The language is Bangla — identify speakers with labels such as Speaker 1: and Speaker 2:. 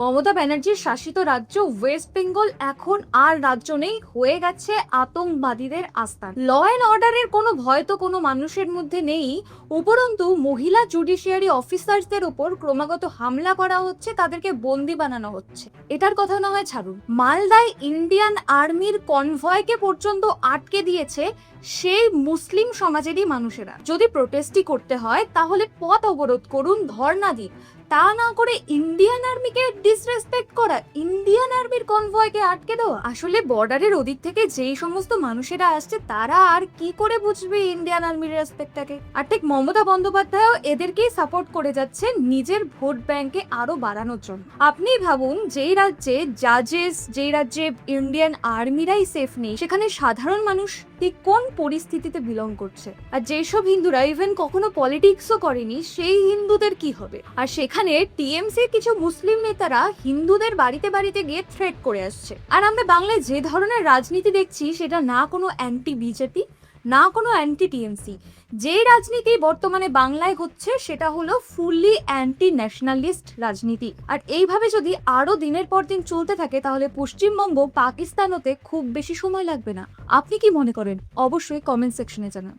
Speaker 1: মমতা ব্যানার্জির শাসিত রাজ্য ওয়েস্ট বেঙ্গল এখন আর রাজ্য নেই, হয়ে গেছে আতঙ্কবাদীদের আস্তান। ল অ্যান্ড অর্ডারের কোনো ভয় তো কোনো মানুষের মধ্যে নেই, উপরন্তু মহিলা জুডিশিয়ারি অফিসারদের উপর ক্রমাগত হামলা করা হচ্ছে, তাদেরকে বন্দি বানানো হচ্ছে। এটার কথা না হয় ছাড়ুন, মালদায় ইন্ডিয়ান আর্মির কনভয়কে পর্যন্ত আটকে দিয়েছে সেই মুসলিম সমাজেরই মানুষেরা। যদি প্রোটেস্টই করতে হয় তাহলে পথ অবরোধ করুন, ধর্ণা দিন, তা না করে ইন্ডিয়ান আর্মিকে ডিসরেসপেক্ট করা, ইন্ডিয়ান আর্মির কনভয়কে আটকে দেওয়া। আসলে বর্ডারের ওদিক থেকে যেই সমস্ত মানুষেরা আসছে তারা আর কি করে বুঝবে ইন্ডিয়ান আর্মির রেসপেক্টটাকে। আর ঠিক মমতা বন্দ্যোপাধ্যায়ও এদেরকেই সাপোর্ট করে যাচ্ছে নিজের ভোট ব্যাংকে আরো বাড়ানোর জন্য। আপনি ভাবুন, যেই রাজ্যে জাজেস, যেই রাজ্যে ইন্ডিয়ান আর্মিরাই সেফ নেই, সেখানে সাধারণ মানুষ ঠিক কোন পরিস্থিতিতে বিলং করছে। আর যেসব হিন্দুরা ইভেন কখনো পলিটিক্সও করেনি, সেই হিন্দুদের কি হবে? আর সেখানে টিএমসির কিছু মুসলিম নেতারা হিন্দুদের বাড়িতে বাড়িতে গিয়ে থ্রেট করে আসছে। আর আমরা বাংলায় যে ধরনের রাজনীতি দেখছি, সেটা না কোনো অ্যান্টি বিজেপি, না কোনো অ্যান্টি টিএমসি। যে রাজনীতি বর্তমানে বাংলায় হচ্ছে সেটা হলো ফুললি অ্যান্টি ন্যাশনালিস্ট রাজনীতি। আর এইভাবে যদি আরো দিনের পর দিন চলতে থাকে তাহলে পশ্চিমবঙ্গ পাকিস্তান হতে খুব বেশি সময় লাগবে না। আপনি কি মনে করেন? অবশ্যই কমেন্ট সেকশনে জানান।